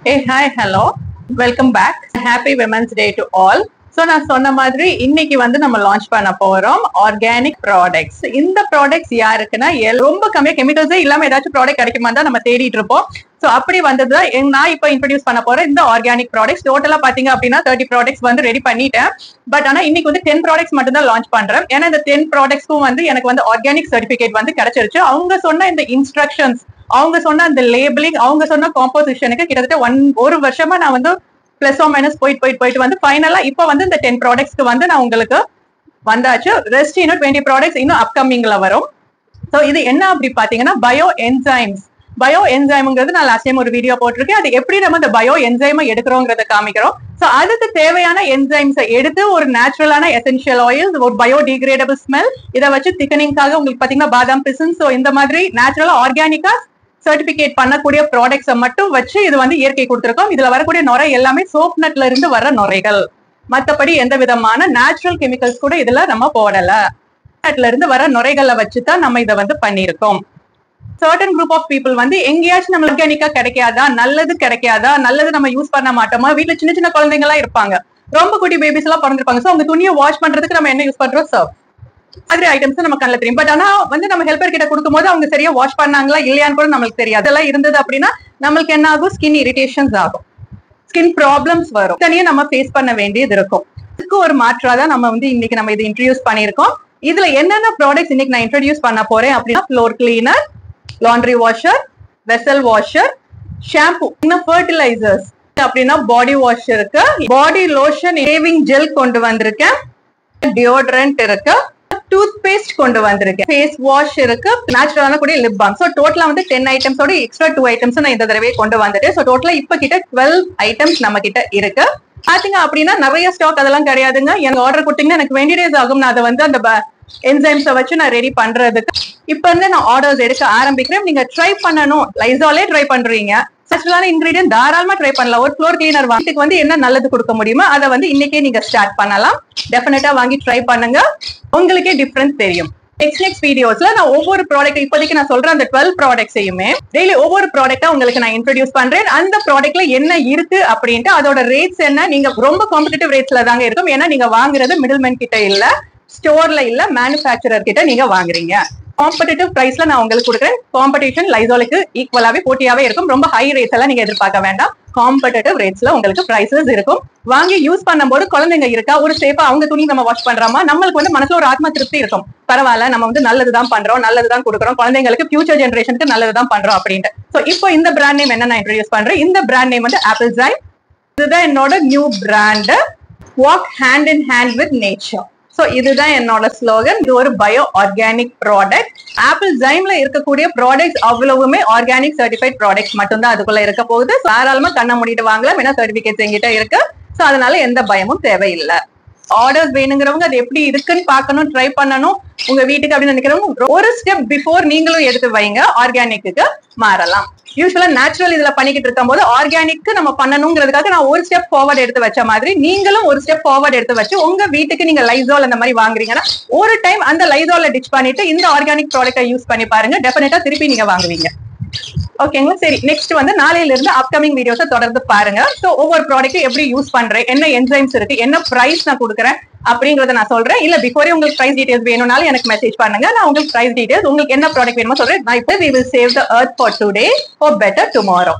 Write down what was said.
Hey, hi, hello. Welcome back. Happy Women's Day to all. So நான் சொன்ன மாதிரி இன்னைக்கு வந்து நம்ம லான்ச் பண்ண போறோம் ஆர்கானிக் ப்ராடக்ட்ஸ். இந்த ப்ராடக்ட்ஸ் யாருக்குன்னா ரொம்ப கம்மியா கெமிக்கல்ஸே இல்லாம ஏதாச்சும் ப்ராடக்ட் கிடைக்குமா தான் நம்ம தேடிட்டு இருப்போம். சோ அப்படி வந்ததுதான் நான் இப்போ இன்ட்ரோடியூஸ் பண்ண போறேன் இந்த ஆர்கானிக் ப்ராடக்ட்ஸ். டோட்டலா பாத்தீங்க அப்படின்னா 30 ப்ராடக்ட்ஸ் வந்து ரெடி பண்ணிட்டேன். பட் ஆனா இன்னைக்கு வந்து 10 ப்ராடக்ட்ஸ் மட்டும் தான் லான்ச் பண்றேன். ஏன்னா இந்த 10 ப்ராடக்ட்ஸ்க்கும் வந்து எனக்கு வந்து ஆர்கானிக் சர்டிபிகேட் வந்து கிடைச்சிருச்சு. அவங்க சொன்ன இந்த இன்ஸ்ட்ரக்ஷன்ஸ், அவங்க சொன்ன அந்த லேபிளிங், அவங்க சொன்ன காம்போசிஷனுக்கு கிட்டத்தட்ட ஒரு வருஷமா நான் வந்து பிளஸ் ஓ மைனஸ் போயிட்டு வந்து ஃபைனலா இப்போ வந்து இந்த 10 ப்ராடக்ட்ஸ்க்கு வந்து நான் உங்களுக்கு வந்தாச்சு. ரெஸ்ட் இன்னும் 20 ப்ராடக்ட்ஸ் இன்னும் அப்கமிங்ல வரும். சோ இது என்ன அப்படி பாத்தீங்கன்னா பயோ என்சைம்ஸ். பயோ என்சைம்ங்கிறது நான் லாஸ்ட் டைம் ஒரு வீடியோ போட்டிருக்கேன். அது எப்படி நம்ம இந்த பயோ என்சைமை எடுக்கிறோங்கிறத காமிக்கிறோம். சோ அதுக்கு தேவையான என்சைம்ஸை எடுத்து ஒரு நேச்சுரலான எசென்ஷியல் ஆயில், ஒரு பயோடிகிரேடபிள் ஸ்மெல், இதை வச்சு திக்கனிங்காக உங்களுக்கு பாத்தீங்கன்னா பாதாம் பிசின், சோ இந்த மாதிரி நேச்சுரலா ஆர்கானிக்கா சர்டிபிகேட் பண்ணக்கூடிய ப்ராடக்ட்ஸை மட்டும் வச்சு இது வந்து இயற்கை கொடுத்திருக்கோம். இதுல வரக்கூடிய நுரை எல்லாமே சோப் நட்ல இருந்து வர நுரைகள். மத்தபடி எந்த விதமான நேச்சுரல் கெமிக்கல்ஸ் கூட இதுல நம்ம போடல. நட்ல இருந்து வர நுரைகளை வச்சுதான் நம்ம இதை வந்து பண்ணிருக்கோம். சர்டன் குரூப் ஆஃப் பீப்புள் வந்து எங்கேயாச்சும் நம்ம ஆர்கானிக்கா கிடைக்காதா, நல்லது நம்ம யூஸ் பண்ண மாட்டோமா, வீட்டுல சின்ன சின்ன குழந்தைங்க எல்லாம் இருப்பாங்க, ரொம்ப குட்டி பேபிஸ் எல்லாம் பிறந்திருப்பாங்க. சோ அவங்க துணியை வாஷ் பண்றதுக்கு நம்ம என்ன யூஸ் பண்றோம், சர்ஃப். மாதிரி ஐட்டம்ஸ் நம்ம கண்ணில் தெரியும். பட் ஆனா வந்து நம்ம ஹெல்பர் கிட்ட கொடுக்கும் போது அவங்க சரியா வாஷ் பண்ணாங்களா இல்லையான்னு கூட நம்மளுக்கு தெரியாது. அதெல்லாம் இருந்தது அப்படின்னா நம்மளுக்கு என்ன ஆகும், ஸ்கின் இரிட்டேஷன்ஸ் ஆகும், ஸ்கின் ப்ராப்ளம்ஸ் வரும், தனியா நம்ம ஃபேஸ் பண்ண வேண்டியது இருக்கும். இதுக்கு ஒரு மாற்றாதான் நம்ம வந்து இன்னைக்கு நம்ம இது இன்ட்ரோடியூஸ் பண்ணிருக்கோம். இதுல என்னென்ன ப்ராடக்ட்ஸ் இன்னைக்கு நான் இன்ட்ரோடியூஸ் பண்ண போறேன் அப்படின்னா floor cleaner, laundry washer, vessel washer, shampoo, இன்னும் ஃபர்டிலைசர்ஸ் அப்படின்னா பாடி வாஷ் இருக்கு, பாடி லோஷன், ஷேவிங் ஜெல் கொண்டு வந்திருக்கேன், டியோட்ரண்ட் இருக்கு, டூத் பேஸ்ட் கொண்டு வந்திருக்கேன், ஃபேஸ் வாஷ் இருக்கு, நேச்சுரலான கூட லிப் பாம். சோ டோட்டலா வந்து 10 ஐட்டம்ஸோட எக்ஸ்ட்ரா 2 ஐட்டம்ஸ் நான் இந்த தடவை கொண்டு வந்துட்டேன். சோ டோட்டலா இப்ப கிட்ட 12 ஐட்டம்ஸ் நம்ம கிட்ட இருக்கு. பாத்தீங்க அப்படின்னா நிறைய ஸ்டாக் அதெல்லாம் கிடையாதுங்க. எனக்கு ஆர்டர் கொடுத்தீங்கன்னா எனக்கு 20 days ஆகும். நான் அதை வந்து அந்த என்சைம்ஸை வச்சு நான் ரெடி பண்றதுக்கு இப்ப இருந்து நான் ஆர்டர்ஸ் எடுக்க ஆரம்பிக்கிறேன். நீங்க ட்ரை பண்ணணும், லைசாலே ட்ரை பண்றீங்க, நேச்சுரலான இன்கிரீடியன்ட் தாராளமா ட்ரை பண்ணலாம். ஒரு ஃப்ளோர் கிளீனர் வாங்கிட்டு வந்து என்ன நல்லது கொடுக்க முடியுமோ அதை வந்து இன்னைக்கே நீங்க ஸ்டார்ட் பண்ணலாம். டெஃபினட்டா வாங்கி ட்ரை பண்ணுங்க, உங்களுக்கே டிஃபரன்ஸ் தெரியும். நெக்ஸ்ட் வீடியோஸ்ல நான் ஒவ்வொரு ப்ராடக்ட், இப்போதைக்கு நான் சொல்றேன் அந்த 12 ப்ராடக்ட்ஸையுமே டெய்லி ஒவ்வொரு ப்ராடக்டா உங்களுக்கு நான் இன்ட்ரோடியூஸ் பண்றேன். அந்த ப்ராடக்ட்ல என்ன இருக்கு அப்படின்ட்டு அதோட ரேட்ஸ் என்ன, நீங்க ரொம்ப காம்படிட்டிவ் ரேட்ஸ்ல தாங்க இருக்கும். ஏன்னா நீங்க வாங்குறது மிடில்மேன் கிட்ட இல்ல, ஸ்டோர்ல இல்ல, மேனுஃபேக்சரர் கிட்ட நீங்க வாங்குறீங்க. காம்படிட்டிவ் பிரைஸ்ல நான் உங்களுக்கு கொடுக்குறேன். காம்படிஷன் லைசாலுக்கு ஈக்குவலாவே போட்டியாவே இருக்கும். ரொம்ப ஹை ரேட்ஸ் எல்லாம் நீங்க எதிர்பார்க்க வேண்டாம். காம்படிட்டிவ் ரேட்ஸ்ல உங்களுக்கு பிரைசஸ் இருக்கும். வாங்கி யூஸ் பண்ணும்போது குழந்தைங்க இருக்கா, ஒரு சேஃபா அவங்க துணி நம்ம வாஷ் பண்றோமா, நம்மளுக்கு வந்து மனசுல ஒரு ஆத்ம திருப்தி இருக்கும். பரவாயில்ல, நம்ம வந்து நல்லதுதான் பண்றோம், நல்லதுதான் கொடுக்குறோம், குழந்தைங்களுக்கு ஃபியூச்சர் ஜெனரேஷனுக்கு நல்லதுதான் பண்றோம் அப்படின்ட்டு. சோ இப்போ இந்த பிராண்ட் நேம் என்ன நான் இன்ட்ரோடியூஸ் பண்றேன். இந்த பிராண்ட் நேம் வந்து ஆப்பிள்சைம். இதுதான் என்னோட new brand, walk hand in hand with nature. So இதுதான் என்னோட ஸ்லோகன். இது ஒரு பயோ ஆர்கானிக் ப்ராடக்ட். ஆப்பிள்சைம்ல இருக்கக்கூடிய ப்ராடக்ட்ஸ் அவ்வளவுமே ஆர்கானிக் சர்டிஃபைட் ப்ராடக்ட்ஸ் மட்டும்தான் அதுக்குள்ள இருக்க போகுது. தாராளமா கண்ணை மூடிட்டு வாங்கலாம், ஏன்னா சர்டிபிகேட்ஸ் எங்கிட்ட இருக்கு. சோ அதனால எந்த பயமும் தேவையில்லை. ஆர்டர்ஸ் வேணுங்கிறவங்க அது எப்படி இருக்குன்னு பார்க்கணும், ட்ரை பண்ணணும். உங்க வீட்டுக்கு அப்படின்னு நினைக்கிறவங்க ஒரு ஸ்டெப் பிஃபோர் நீங்களும் எடுத்து வைங்க, ஆர்கானிக்கு மாறலாம். யூஸ்வலா நேச்சுரல் இதுல பண்ணிக்கிட்டு இருக்கும் போது ஆர்கானிக் நம்ம பண்ணணுங்கிறதுக்காக நான் ஒரு ஸ்டெப் ஃபார்வர்ட் எடுத்து வச்ச மாதிரி நீங்களும் ஒரு ஸ்டெப் ஃபார்வர்ட் எடுத்து வச்சு உங்க வீட்டுக்கு நீங்க லைசால் அந்த மாதிரி வாங்குறீங்கன்னா ஒரு டைம் அந்த லைசால டிச் பண்ணிட்டு இந்த ஆர்கானிக் ப்ராடக்ட்டை யூஸ் பண்ணி பாருங்க. டெஃபினட்டா திருப்பி நீங்க வாங்குவீங்க. ஓகேங்களா? சரி, நெக்ஸ்ட் வந்து நாளையில இருந்து அப்கமிங் வீடியோஸை தொடர்ந்து பாருங்க. சோ ஒவ்வொரு ப்ராடக்ட்டும் எப்படி யூஸ் பண்றேன், என்ன என்சைம்ஸ் இருக்கு, என்ன பிரைஸ் நான் கொடுக்குறேன் அப்படிங்கறத நான் சொல்றேன். இல்ல பிஃபோரே உங்களுக்கு பிரைஸ் டீடைல்ஸ் வேணும்னாலும் எனக்கு மெசேஜ் பண்ணுங்க. நான் உங்களுக்கு பிரைஸ் டீடைல்ஸ், உங்களுக்கு என்ன ப்ராடக்ட் வேணுமோ சொல்றேன். நான் இப்போ we will save the earth for today for better tomorrow.